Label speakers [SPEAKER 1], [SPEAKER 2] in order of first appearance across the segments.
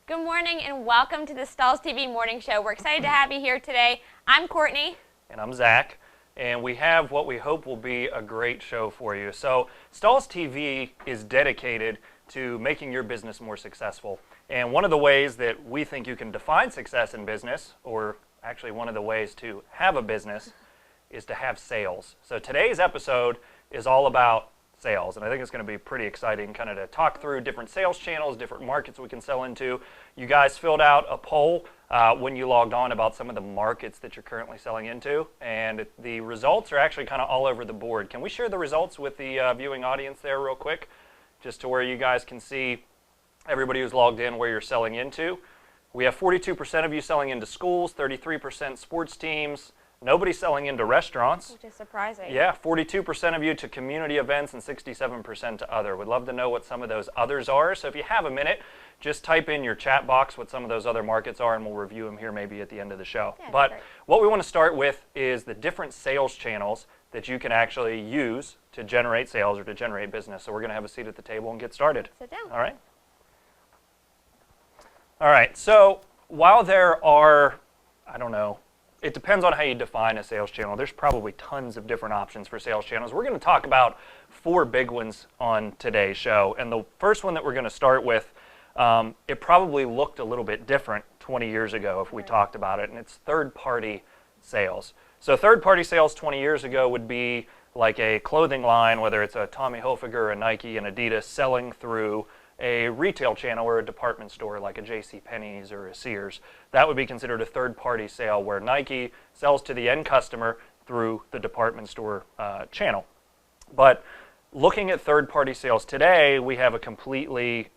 [SPEAKER 1] Good morning and welcome to the Stahls TV Morning Show. We're excited to have you here today. I'm Courtney.
[SPEAKER 2] And I'm Zach. And we have what we hope will be a great show for you. So Stahls TV is dedicated to making your business more successful. And one of the ways that we think you can define success in business, or actually one of the ways to have a business, is to have sales. So today's episode is all about sales, and I think it's going to be pretty exciting kind of to talk through different sales channels, different markets we can sell into. You guys filled out a poll when you logged on about some of the markets that you're currently selling into, and the results are actually kind of all over the board. Can we share the results with the viewing audience there real quick, just to where you guys can see everybody who's logged in where you're selling into? We have 42% of you selling into schools, 33% sports teams, nobody selling into restaurants.
[SPEAKER 1] Which is surprising.
[SPEAKER 2] Yeah, 42% of you to community events and 67% to other. We'd love to know what some of those others are. So if you have a minute, just type in your chat box what some of those other markets are, and we'll review them here maybe at the end of the show.
[SPEAKER 1] Yeah,
[SPEAKER 2] but
[SPEAKER 1] great.
[SPEAKER 2] What we want to start with is the different sales channels that you can actually use to generate sales or to generate business. So we're going to have a seat at the table and get started.
[SPEAKER 1] Sit down.
[SPEAKER 2] All right. All right. So while there are, I don't know, it depends on how you define a sales channel. There's probably tons of different options for sales channels. We're going to talk about 4 big ones on today's show. And the first one that we're going to start with, it probably looked a little bit different 20 years ago if we talked about it, and it's third-party sales. So third-party sales 20 years ago would be like a clothing line, whether it's a Tommy Hilfiger, a Nike, and Adidas, selling through a retail channel or a department store like a JCPenney's or a Sears. That would be considered a third-party sale where Nike sells to the end customer through the department store channel. But looking at third-party sales today, we have a completely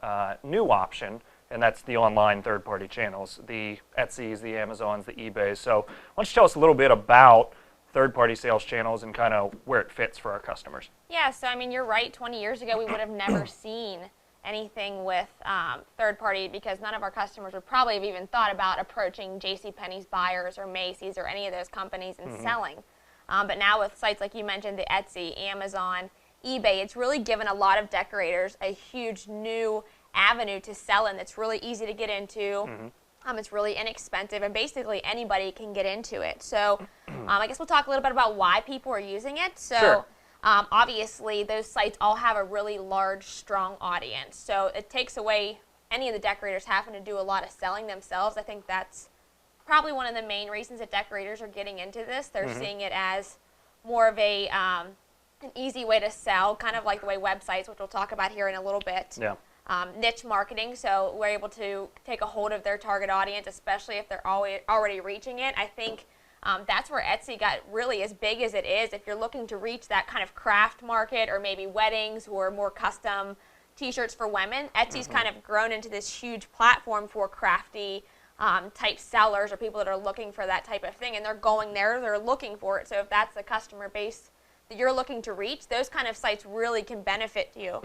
[SPEAKER 2] new option, and that's the online third-party channels, the Etsy's, the Amazons, the eBays. So why don't you tell us a little bit about third-party sales channels and kind of where it fits for our customers?
[SPEAKER 1] Yeah, so I mean, you're right. 20 years ago, we would have never seen anything with third-party because none of our customers would probably have even thought about approaching JCPenney's buyers or Macy's or any of those companies and selling. But now with sites like you mentioned, the Etsy, Amazon, eBay, it's really given a lot of decorators a huge new avenue to sell in that's really easy to get into. It's really inexpensive, and basically anybody can get into it. So I guess we'll talk a little bit about why people are using it. So.
[SPEAKER 2] Sure.
[SPEAKER 1] Obviously, those sites all have a really large, strong audience. So it takes away any of the decorators having to do a lot of selling themselves. I think that's probably one of the main reasons that decorators are getting into this. They're seeing it as more of a an easy way to sell, kind of like the way websites, which we'll talk about here in a little bit.
[SPEAKER 2] Yeah.
[SPEAKER 1] Niche marketing, so we're able to take a hold of their target audience, especially if they're already reaching it. I think that's where Etsy got really as big as it is. If you're looking to reach that kind of craft market or maybe weddings or more custom t-shirts for women, Etsy's kind of grown into this huge platform for crafty type sellers or people that are looking for that type of thing, and they're going there, they're looking for it. So if that's the customer base that you're looking to reach, those kind of sites really can benefit you.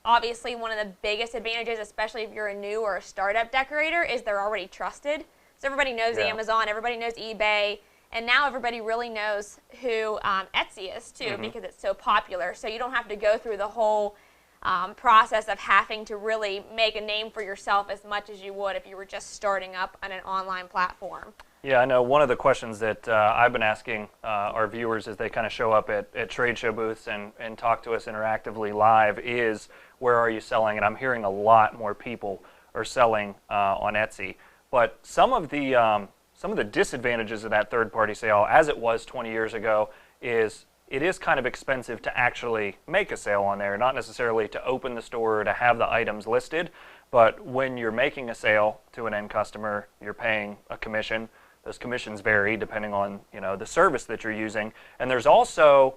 [SPEAKER 1] Obviously, one of the biggest advantages, especially if you're a new or a startup decorator, is they're already trusted. So everybody knows Amazon, everybody knows eBay, and now everybody really knows who Etsy is too because it's so popular. So you don't have to go through the whole process of having to really make a name for yourself as much as you would if you were just starting up on an online platform.
[SPEAKER 2] Yeah, I know one of the questions that I've been asking our viewers as they kind of show up at trade show booths and talk to us interactively live is, where are you selling? And I'm hearing a lot more people are selling on Etsy. But some of the disadvantages of that third-party sale, as it was 20 years ago, is it is kind of expensive to actually make a sale on there, not necessarily to open the store or to have the items listed, but when you're making a sale to an end customer, you're paying a commission. Those commissions vary depending on the service that you're using, and there's also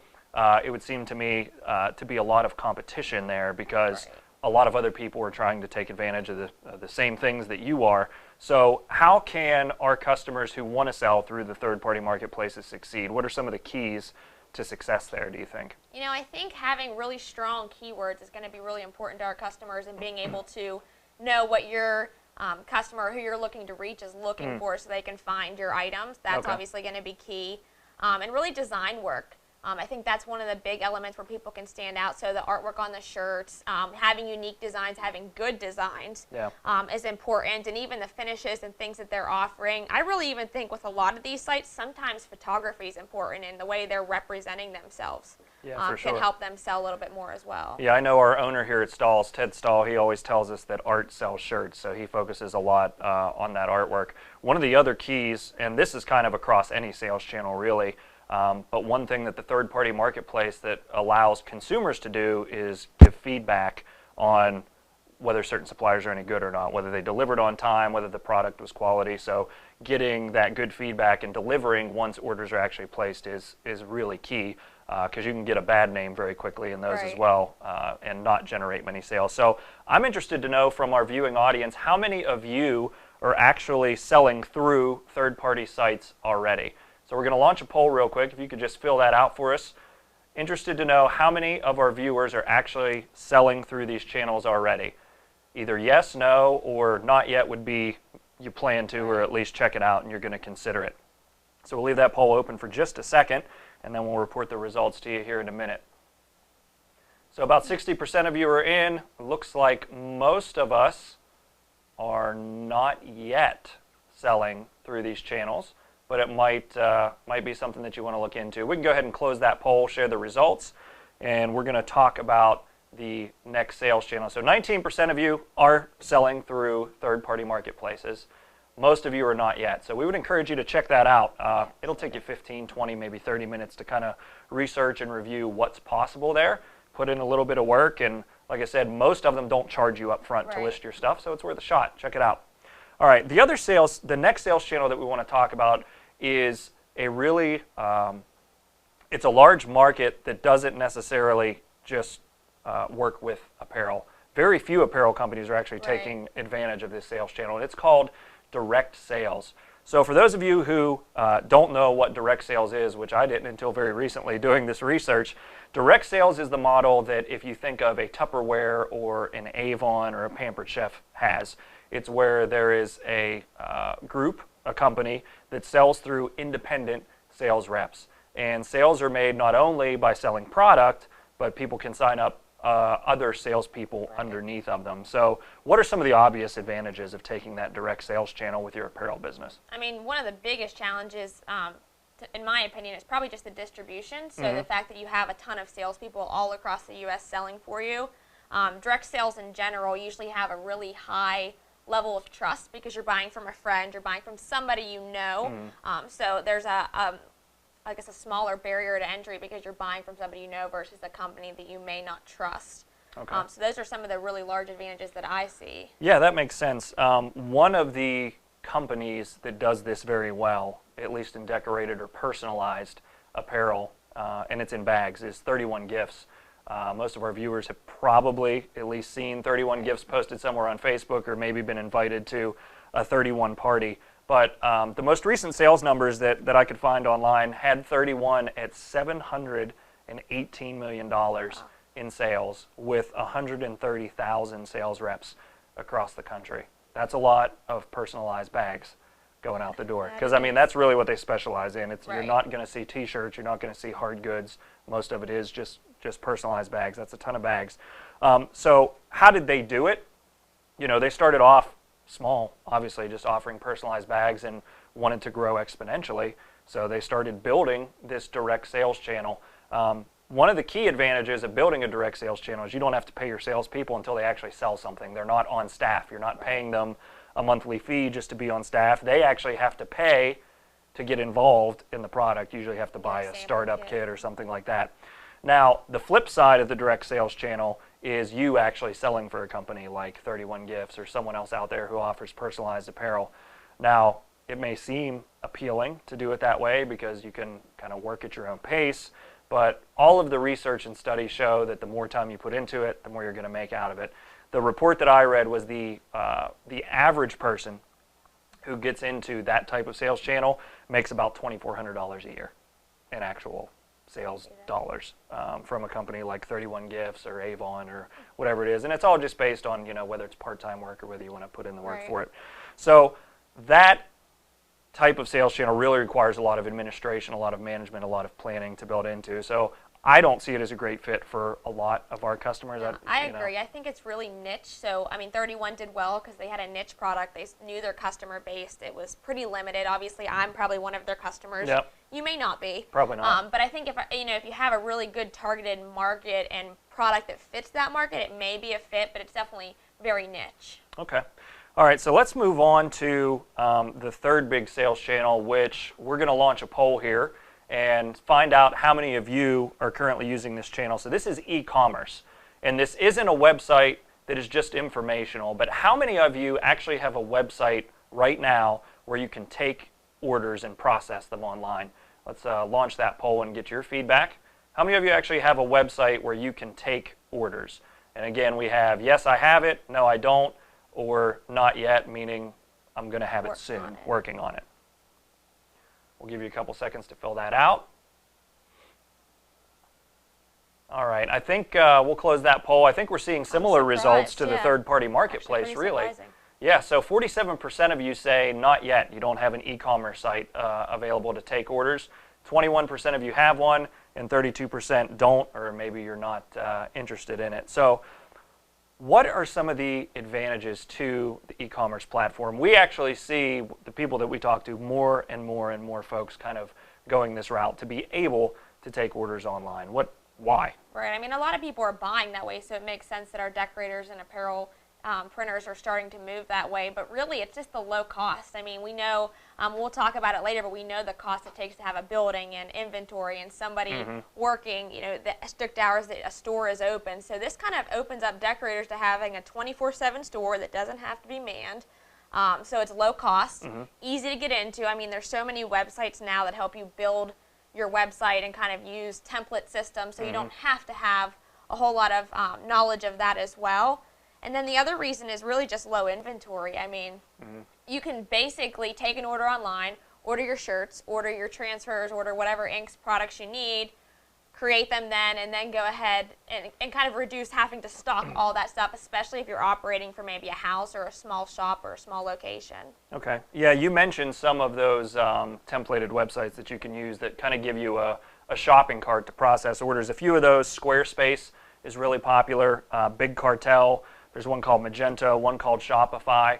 [SPEAKER 2] it would seem to me to be a lot of competition there because a lot of other people are trying to take advantage of the same things that you are. So how can our customers who want to sell through the third-party marketplaces succeed? What are some of the keys to success there, do you think?
[SPEAKER 1] I think having really strong keywords is going to be really important to our customers, and being able to know what your customer who you're looking to reach is looking for so they can find your items. That's obviously going to be key. And really design work. I think that's one of the big elements where people can stand out. So the artwork on the shirts, having unique designs, having good designs is important, and even the finishes and things that they're offering. I really even think with a lot of these sites, sometimes photography is important in the way they're representing themselves.
[SPEAKER 2] For sure.
[SPEAKER 1] Can help them sell a little bit more as well.
[SPEAKER 2] Yeah, I know our owner here at Stahls, Ted Stahl, he always tells us that art sells shirts, so he focuses a lot on that artwork. One of the other keys, and this is kind of across any sales channel really, but one thing that the third-party marketplace that allows consumers to do is give feedback on whether certain suppliers are any good or not, whether they delivered on time, whether the product was quality. So getting that good feedback and delivering once orders are actually placed is really key, because you can get a bad name very quickly in those as well, and not generate many sales. So I'm interested to know from our viewing audience, how many of you are actually selling through third-party sites already? So we're going to launch a poll real quick. If you could just fill that out for us. Interested to know how many of our viewers are actually selling through these channels already. Either yes, no, or not yet would be you plan to, or at least check it out and you're going to consider it. So we'll leave that poll open for just a second, and then we'll report the results to you here in a minute. So about 60% of you are in. Looks like most of us are not yet selling through these channels, but it might be something that you want to look into. We can go ahead and close that poll, share the results, and we're going to talk about the next sales channel. So 19% of you are selling through third-party marketplaces. Most of you are not yet. So we would encourage you to check that out. It'll take you 15, 20, maybe 30 minutes to kind of research and review what's possible there, put in a little bit of work, and like I said, most of them don't charge you up front to list your stuff, so it's worth a shot. Check it out. All right, the next sales channel that we want to talk about is a really, it's a large market that doesn't necessarily just work with apparel. Very few apparel companies are actually taking advantage of this sales channel, and it's called direct sales. So for those of you who don't know what direct sales is, which I didn't until very recently doing this research, direct sales is the model that if you think of a Tupperware or an Avon or a Pampered Chef has. It's where there is a group, a company, that sells through independent sales reps. And sales are made not only by selling product, but people can sign up other salespeople underneath of them. So what are some of the obvious advantages of taking that direct sales channel with your apparel business?
[SPEAKER 1] I mean, one of the biggest challenges, in my opinion, is probably just the distribution. So the fact that you have a ton of salespeople all across the U.S. selling for you. Direct sales in general usually have a really high level of trust because you're buying from a friend, you're buying from somebody you know. So there's I guess a smaller barrier to entry because you're buying from somebody you know versus a company that you may not trust. So those are some of the really large advantages that I see. Yeah,
[SPEAKER 2] that makes sense. One of the companies that does this very well, at least in decorated or personalized apparel, and it's in bags, is 31 Gifts. Most of our viewers have probably at least seen 31 Gifts posted somewhere on Facebook, or maybe been invited to a 31 party. But the most recent sales numbers that I could find online had 31 at $718 million in sales with 130,000 sales reps across the country. That's a lot of personalized bags going out the door. Because, I mean, that's really what they specialize in. You're not going to see T-shirts. You're not going to see hard goods. Most of it is just personalized bags. That's a ton of bags. So how did they do it? You know, they started off small, obviously, just offering personalized bags and wanted to grow exponentially. So they started building this direct sales channel. One of the key advantages of building a direct sales channel is you don't have to pay your salespeople until they actually sell something. They're not on staff. You're not paying them a monthly fee just to be on staff. They actually have to pay to get involved in the product. You usually have to buy a startup kit or something like that. Now, the flip side of the direct sales channel is you actually selling for a company like 31 Gifts or someone else out there who offers personalized apparel. Now, it may seem appealing to do it that way because you can kind of work at your own pace, but all of the research and studies show that the more time you put into it, the more you're going to make out of it. The report that I read was the average person who gets into that type of sales channel makes about $2,400 a year in actual sales dollars from a company like 31 Gifts or Avon or whatever it is. And it's all just based on, you know, whether it's part-time work or whether you want to put in the work for it. So that type of sales channel really requires a lot of administration, a lot of management, a lot of planning to build into. So I don't see it as a great fit for a lot of our customers.
[SPEAKER 1] I agree. I think it's really niche. So, 31 did well because they had a niche product. They knew their customer base. It was pretty limited. Obviously, I'm probably one of their customers.
[SPEAKER 2] Yep.
[SPEAKER 1] You may not be.
[SPEAKER 2] Probably not.
[SPEAKER 1] But I think if you have a really good targeted market and product that fits that market, it may be a fit, but it's definitely very niche.
[SPEAKER 2] Okay. All right, so let's move on to the third big sales channel, which we're going to launch a poll here and find out how many of you are currently using this channel. So this is e-commerce, and this isn't a website that is just informational, but how many of you actually have a website right now where you can take orders and process them online? Let's launch that poll and get your feedback. How many of you actually have a website where you can take orders? And again, we have yes, I have it, no, I don't, or not yet, meaning I'm going to have it soon, working on it. We'll give you a couple seconds to fill that out. All right, I think we'll close that poll. I think we're seeing similar results to the third-party marketplace, really.
[SPEAKER 1] Surprising.
[SPEAKER 2] Yeah, so 47% of you say not yet. You don't have an e-commerce site available to take orders. 21% of you have one, and 32% don't, or maybe you're not interested in it. So what are some of the advantages to the e-commerce platform? We actually see the people that we talk to, more and more folks kind of going this route to be able to take orders online. Why?
[SPEAKER 1] Right. A lot of people are buying that way, so it makes sense that our decorators and apparel printers are starting to move that way, but really it's just the low cost. We know, we'll talk about it later, but we know the cost it takes to have a building and inventory and somebody working, the strict hours that a store is open. So this kind of opens up decorators to having a 24/7 store that doesn't have to be manned. So it's low cost, easy to get into. There's so many websites now that help you build your website and kind of use template systems, so you don't have to have a whole lot of knowledge of that as well. And then the other reason is really just low inventory. You can basically take an order online, order your shirts, order your transfers, order whatever inks products you need, create them then, and then go ahead and kind of reduce having to stock all that stuff, especially if you're operating for maybe a house or a small shop or a small location.
[SPEAKER 2] Okay. Yeah, you mentioned some of those templated websites that you can use that kind of give you a shopping cart to process orders. A few of those, Squarespace is really popular, Big Cartel. There's one called Magento, one called Shopify.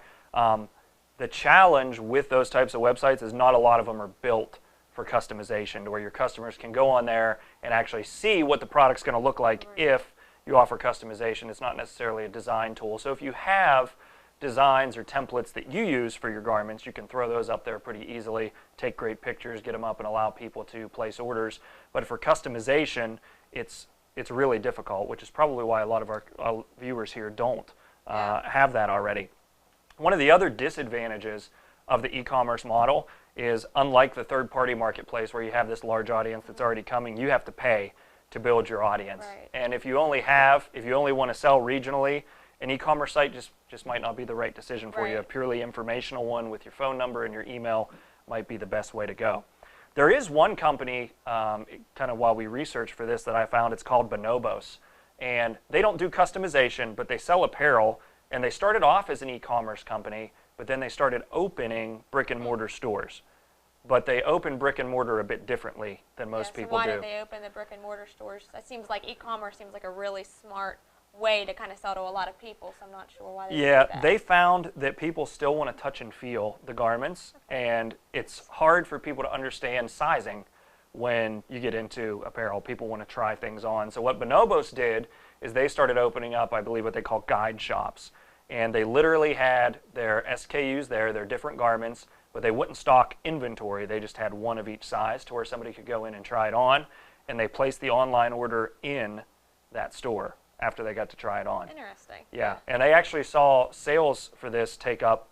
[SPEAKER 2] The challenge with those types of websites is not a lot of them are built for customization, to where your customers can go on there and actually see what the product's going to look like if you offer customization. It's not necessarily a design tool. So if you have designs or templates that you use for your garments, you can throw those up there pretty easily, take great pictures, get them up, and allow people to place orders. But for customization, it's really difficult, which is probably why a lot of our viewers here don't have that already. One of the other disadvantages of the e-commerce model is, unlike the third-party marketplace where you have this large audience that's already coming, you have to pay to build your audience.
[SPEAKER 1] Right.
[SPEAKER 2] And if you only want to sell regionally, an e-commerce site just might not be the right decision for you. A purely informational one with your phone number and your email might be the best way to go. There is one company, kind of while we researched for this, that I found. It's called Bonobos. And they don't do customization, but they sell apparel. And they started off as an e-commerce company, but then they started opening brick and mortar stores. But they open brick and mortar a bit differently than most people do.
[SPEAKER 1] Why did they open the brick and mortar stores? That seems like e-commerce seems like a really smart way to kind of sell to a lot of people, so I'm not sure why they did that.
[SPEAKER 2] They found that people still want to touch and feel the garments, and it's hard for people to understand sizing when you get into apparel. People want to try things on. So what Bonobos did is they started opening up, I believe, what they call guide shops. And they literally had their SKUs there, their different garments, but they wouldn't stock inventory. They just had one of each size to where somebody could go in and try it on, and they placed the online order in that store after they got to try it on.
[SPEAKER 1] Interesting.
[SPEAKER 2] Yeah, and they actually saw sales for this take up.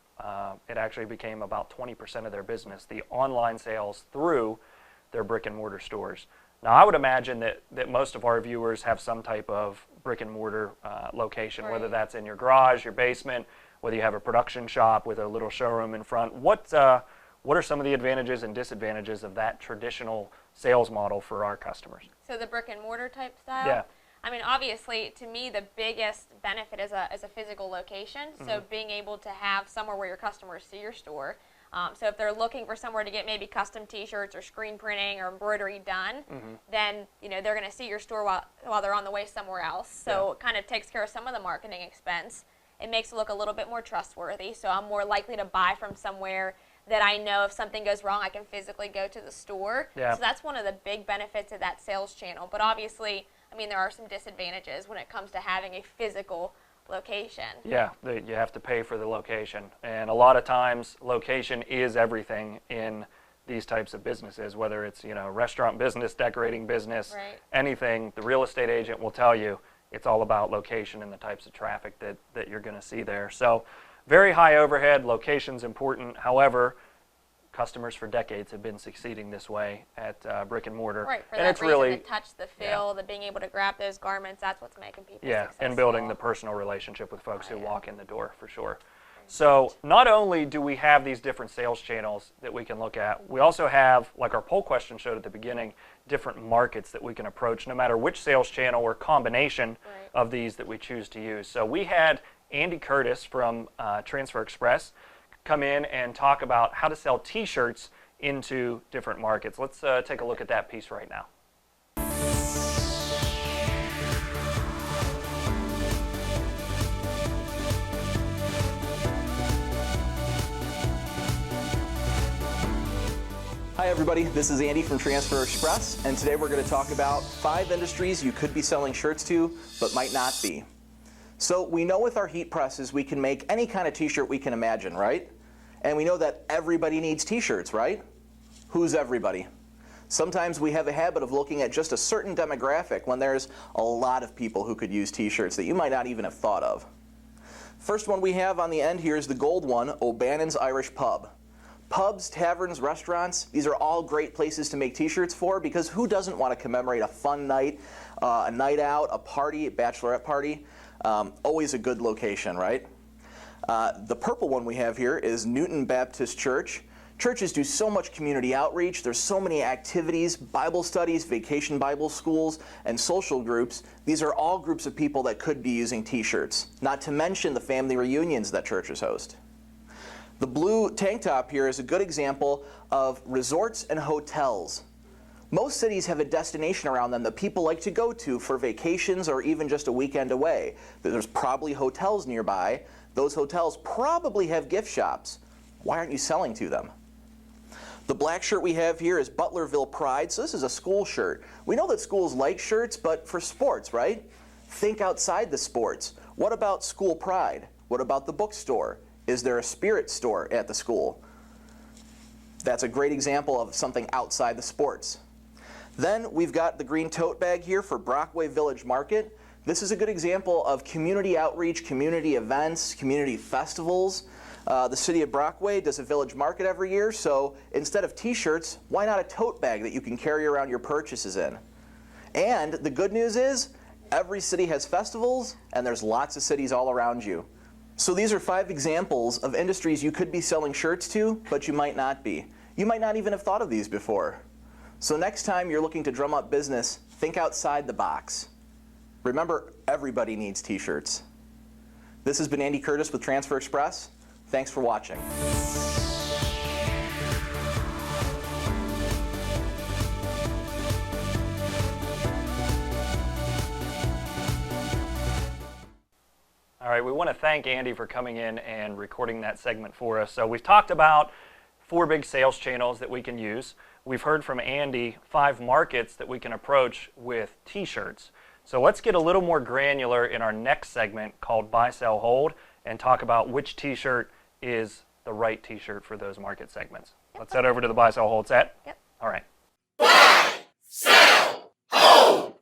[SPEAKER 2] It actually became about 20% of their business, the online sales through their brick and mortar stores. Now, I would imagine that most of our viewers have some type of brick and mortar location, whether that's in your garage, your basement, whether you have a production shop with a little showroom in front. What are some of the advantages and disadvantages of that traditional sales model for our customers?
[SPEAKER 1] So the brick and mortar type style?
[SPEAKER 2] Yeah.
[SPEAKER 1] Obviously, to me, the biggest benefit is a physical location. So being able to have somewhere where your customers see your store. So if they're looking for somewhere to get maybe custom T-shirts or screen printing or embroidery done, then they're going to see your store while they're on the way somewhere else. So it kind of takes care of some of the marketing expense. It makes it look a little bit more trustworthy. So I'm more likely to buy from somewhere that I know if something goes wrong, I can physically go to the store.
[SPEAKER 2] Yeah.
[SPEAKER 1] So that's one of the big benefits of that sales channel. But obviously, there are some disadvantages when it comes to having a physical location.
[SPEAKER 2] Yeah, you have to pay for the location. And a lot of times, location is everything in these types of businesses, whether it's, restaurant business, decorating business, anything. The real estate agent will tell you it's all about location and the types of traffic that you're going to see there. So very high overhead, location's important. However, customers for decades have been succeeding this way at Brick and Mortar.
[SPEAKER 1] Right, for
[SPEAKER 2] and
[SPEAKER 1] that
[SPEAKER 2] it's
[SPEAKER 1] reason,
[SPEAKER 2] really
[SPEAKER 1] the touch, the feel, the being able to grab those garments, that's what's making people successful.
[SPEAKER 2] and building the personal relationship with folks who walk in the door, for sure. So not only do we have these different sales channels that we can look at, we also have, like our poll question showed at the beginning, different markets that we can approach, no matter which sales channel or combination of these that we choose to use. So we had Andy Curtis from Transfer Express come in and talk about how to sell T-shirts into different markets. Let's take a look at that piece right now.
[SPEAKER 3] Hi everybody, this is Andy from Transfer Express, and today we're going to talk about 5 industries you could be selling shirts to, but might not be. So we know with our heat presses we can make any kind of t-shirt we can imagine, right? And we know that everybody needs t-shirts, right? Who's everybody? Sometimes we have a habit of looking at just a certain demographic when there's a lot of people who could use t-shirts that you might not even have thought of. First one we have on the end here is the gold one, O'Bannon's Irish Pub. Pubs, taverns, restaurants, these are all great places to make t-shirts for, because who doesn't want to commemorate a fun night, a night out, a party, a bachelorette party? Always a good location, right? The purple one we have here is Newton Baptist Church. Churches do so much community outreach. There's so many activities, Bible studies, vacation Bible schools, and social groups. These are all groups of people that could be using t-shirts, not to mention the family reunions that churches host. The blue tank top here is a good example of resorts and hotels. Most cities have a destination around them that people like to go to for vacations or even just a weekend away. There's probably hotels nearby. Those hotels probably have gift shops. Why aren't you selling to them? The black shirt we have here is Butlerville Pride. So this is a school shirt. We know that schools like shirts, but for sports, right? Think outside the sports. What about school pride? What about the bookstore? Is there a spirit store at the school? That's a great example of something outside the sports. Then we've got the green tote bag here for Brockway Village Market. This is a good example of community outreach, community events, community festivals. The city of Brockway does a village market every year, so instead of t-shirts, why not a tote bag that you can carry around your purchases in? And the good news is, every city has festivals, and there's lots of cities all around you. So these are 5 examples of industries you could be selling shirts to, but you might not be. You might not even have thought of these before. So next time you're looking to drum up business, think outside the box. Remember, everybody needs t-shirts. This has been Andy Curtis with Transfer Express. Thanks for watching.
[SPEAKER 2] All right, we want to thank Andy for coming in and recording that segment for us. So we've talked about 4 big sales channels that we can use. We've heard from Andy 5 markets that we can approach with t-shirts. So let's get a little more granular in our next segment called Buy, Sell, Hold, and talk about which t-shirt is the right t-shirt for those market segments. Let's head over to the Buy, Sell, Hold set.
[SPEAKER 1] Yep.
[SPEAKER 2] All right.
[SPEAKER 4] Buy, sell, hold.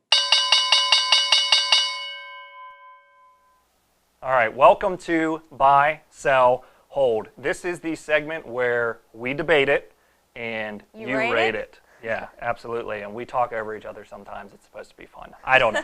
[SPEAKER 2] All right, welcome to Buy, Sell, Hold. This is the segment where we debate it and you rate it. Yeah, absolutely. And we talk over each other sometimes. It's supposed to be fun. I don't know.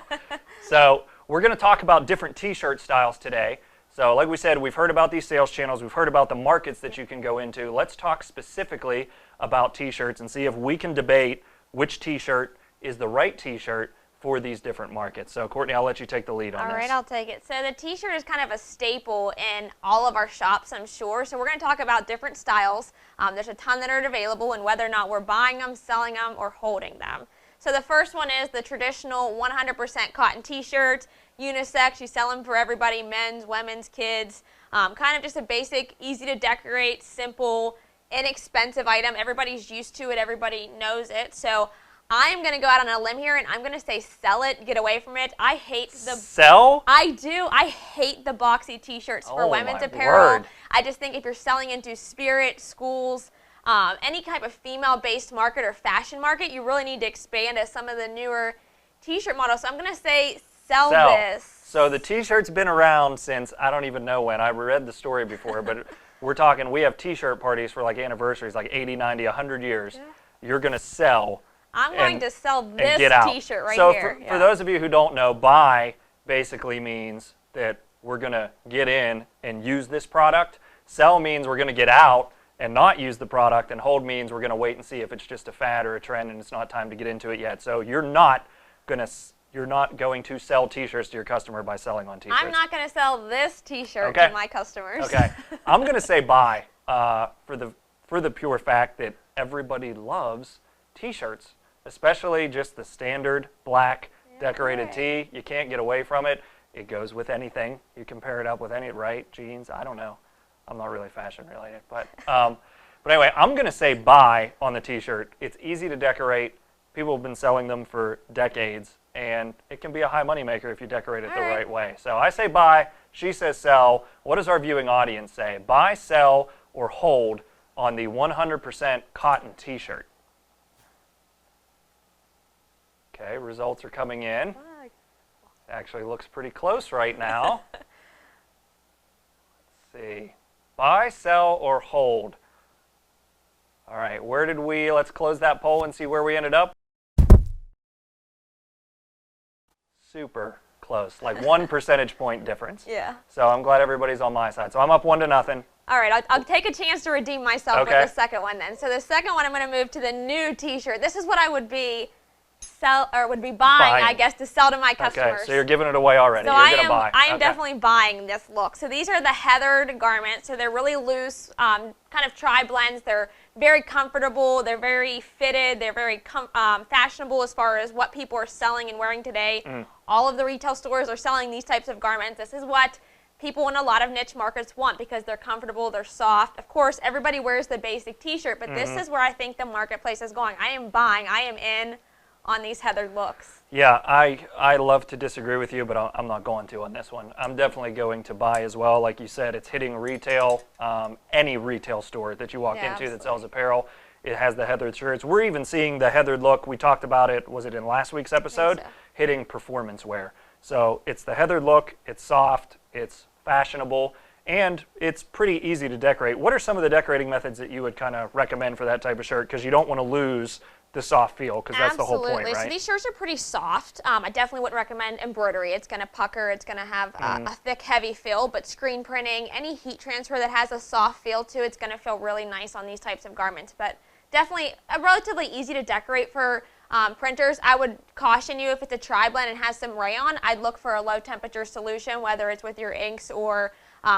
[SPEAKER 2] So we're going to talk about different t-shirt styles today. So like we said, we've heard about these sales channels. We've heard about the markets that you can go into. Let's talk specifically about t-shirts and see if we can debate which t-shirt is the right t-shirt for these different markets. So Courtney, I'll let you take the lead on this.
[SPEAKER 1] All right, I'll take it. So the t-shirt is kind of a staple in all of our shops, I'm sure. So we're going to talk about different styles. There's a ton that are available and whether or not we're buying them, selling them, or holding them. So the first one is the traditional 100% cotton t-shirt, unisex. You sell them for everybody, men's, women's, kids. Kind of just a basic, easy to decorate, simple, inexpensive item. Everybody's used to it. Everybody knows it. So I am going to go out on a limb here, and I'm going to say sell it, get away from it. I hate the...
[SPEAKER 2] Sell?
[SPEAKER 1] I do. I hate the boxy t-shirts for women's apparel.
[SPEAKER 2] Word.
[SPEAKER 1] I just think if you're selling into spirit, schools, any type of female-based market or fashion market, you really need to expand to some of the newer t-shirt models. So I'm going to say sell this.
[SPEAKER 2] So the t-shirt's been around since I don't even know when. I read the story before, but we're talking, we have t-shirt parties for like anniversaries, like 80, 90, 100 years. Yeah. You're going to sell...
[SPEAKER 1] I'm going to sell this t-shirt right
[SPEAKER 2] here.
[SPEAKER 1] So
[SPEAKER 2] for those of you who don't know, buy basically means that we're going to get in and use this product. Sell means we're going to get out and not use the product, and hold means we're going to wait and see if it's just a fad or a trend and it's not time to get into it yet. So you're not going to sell t-shirts to your customer by selling on t-shirts.
[SPEAKER 1] I'm not going to sell this t-shirt to my customers.
[SPEAKER 2] Okay. I'm going to say buy for the pure fact that everybody loves t-shirts. Especially just the standard black decorated tee. You can't get away from it. It goes with anything. You can pair it up with any, right? Jeans, I don't know. I'm not really fashion related. But anyway, I'm going to say buy on the t-shirt. It's easy to decorate. People have been selling them for decades. And it can be a high money maker if you decorate it the right way. So I say buy. She says sell. What does our viewing audience say? Buy, sell, or hold on the 100% cotton t-shirt. Okay, results are coming in. Actually looks pretty close right now. Let's see. Buy, sell, or hold. All right, let's close that poll and see where we ended up. Super close, like 1 percentage point difference.
[SPEAKER 1] Yeah.
[SPEAKER 2] So I'm glad everybody's on my side. So I'm up 1-0.
[SPEAKER 1] All right, I'll take a chance to redeem myself with the second one then. So the second one, I'm going to move to the new t-shirt. This is what I would be buying, I guess, to sell to my customers.
[SPEAKER 2] Okay, so you're giving it away already.
[SPEAKER 1] So
[SPEAKER 2] you're going to buy.
[SPEAKER 1] I am definitely buying this look. So these are the heathered garments. So they're really loose, kind of tri-blends. They're very comfortable. They're very fitted. They're very fashionable as far as what people are selling and wearing today. All of the retail stores are selling these types of garments. This is what people in a lot of niche markets want because they're comfortable, they're soft. Of course, everybody wears the basic t-shirt, but this is where I think the marketplace is going. I am buying. I am in on these heathered looks.
[SPEAKER 2] Yeah, I love to disagree with you, but I'm not going to on this one. I'm definitely going to buy as well. Like you said, it's hitting retail, any retail store that you walk into that sells apparel. It has the heathered shirts. We're even seeing the heathered look. We talked about it, was it in last week's episode? Hitting performance wear. So it's the heathered look, it's soft, it's fashionable, and it's pretty easy to decorate. What are some of the decorating methods that you would kind of recommend for that type of shirt? Because you don't want to lose the soft feel, because that's the whole point, right?
[SPEAKER 1] So these shirts are pretty soft. I definitely wouldn't recommend embroidery. It's going to pucker. It's going to have a thick, heavy feel. But screen printing, any heat transfer that has a soft feel to it's going to feel really nice on these types of garments. But definitely relatively easy to decorate for printers. I would caution you if it's a tri-blend and has some rayon, I'd look for a low temperature solution, whether it's with your inks or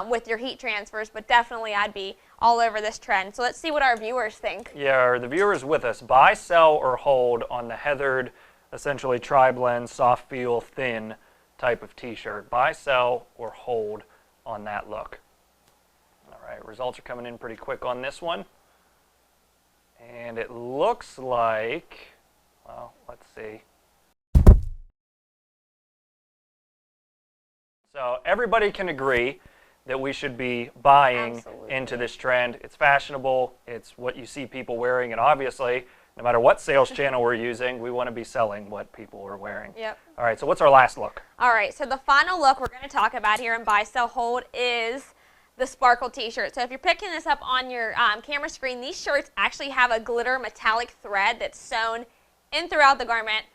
[SPEAKER 1] with your heat transfers, but definitely I'd be all over this trend. So let's see what our viewers think.
[SPEAKER 2] Yeah, are the viewers with us? Buy, sell, or hold on the heathered, essentially tri-blend, soft feel, thin type of t-shirt. Buy, sell, or hold on that look. All right, results are coming in pretty quick on this one. And it looks like, well, let's see. So everybody can agree that we should be buying into this trend. It's fashionable, it's what you see people wearing, and obviously, no matter what sales channel we're using, we want to be selling what people are wearing.
[SPEAKER 1] Yep.
[SPEAKER 2] All right, so what's our last look?
[SPEAKER 1] All right, so the final look we're going to talk about here in Buy, Sell, Hold is the sparkle t-shirt. So if you're picking this up on your camera screen, these shirts actually have a glitter metallic thread that's sewn in throughout the garment.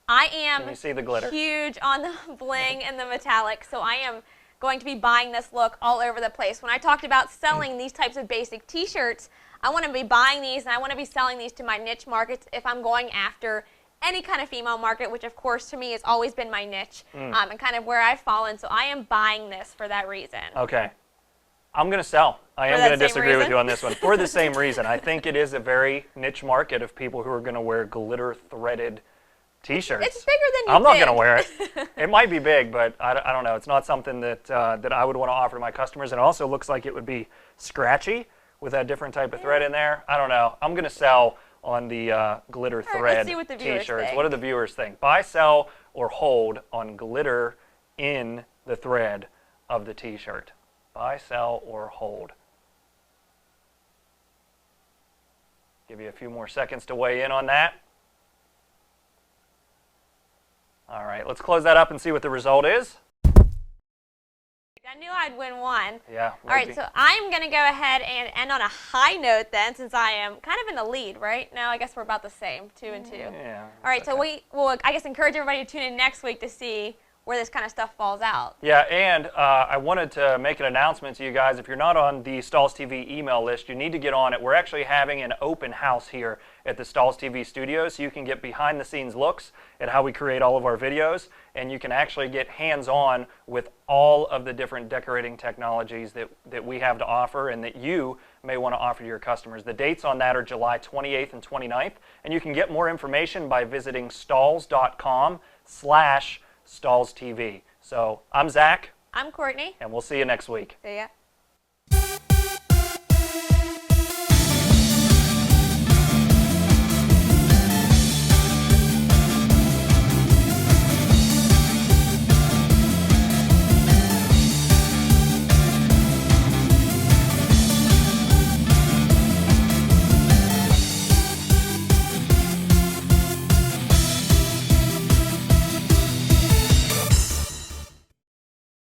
[SPEAKER 1] I am
[SPEAKER 2] Can you see the glitter?
[SPEAKER 1] Huge on the bling and the metallic, so I am going to be buying this look all over the place. When I talked about selling these types of basic t-shirts, I want to be buying these and I want to be selling these to my niche markets if I'm going after any kind of female market, which of course to me has always been my niche and kind of where I've fallen. So I am buying this for that reason.
[SPEAKER 2] Okay. I'm going to sell. I am going to disagree with you on this one for the same reason. I think it is a very niche market of people who are going to wear glitter threaded T-shirts.
[SPEAKER 1] It's bigger than you
[SPEAKER 2] I'm not
[SPEAKER 1] think.
[SPEAKER 2] going to wear it. It might be big, but I don't know. It's not something that that I would want to offer to my customers. And it also looks like it would be scratchy with that different type of thread in there. I don't know. I'm going to sell on the glitter thread
[SPEAKER 1] let's see what the viewers
[SPEAKER 2] T-shirts.
[SPEAKER 1] think.
[SPEAKER 2] What do the viewers think? Buy, sell, or hold on glitter in the thread of the T-shirt. Buy, sell, or hold. Give you a few more seconds to weigh in on that. All right, let's close that up and see what the result is.
[SPEAKER 1] I knew I'd win one.
[SPEAKER 2] Yeah.
[SPEAKER 1] All right, so I'm going to go ahead and end on a high note then, since I am kind of in the lead, right? No, I guess we're about the same, 2 and 2.
[SPEAKER 2] Yeah.
[SPEAKER 1] All right, so we will, I guess, encourage everybody to tune in next week to see where this kind of stuff falls out.
[SPEAKER 2] Yeah, and I wanted to make an announcement to you guys. If you're not on the Stahls TV email list, you need to get on it. We're actually having an open house here at the Stahls TV studios, so you can get behind-the-scenes looks at how we create all of our videos, and you can actually get hands-on with all of the different decorating technologies that we have to offer and that you may want to offer to your customers. The dates on that are July 28th and 29th, and you can get more information by visiting stahls.com/Stahls TV. So I'm Zach.
[SPEAKER 1] I'm Courtney.
[SPEAKER 2] And we'll see you next week.
[SPEAKER 1] See ya.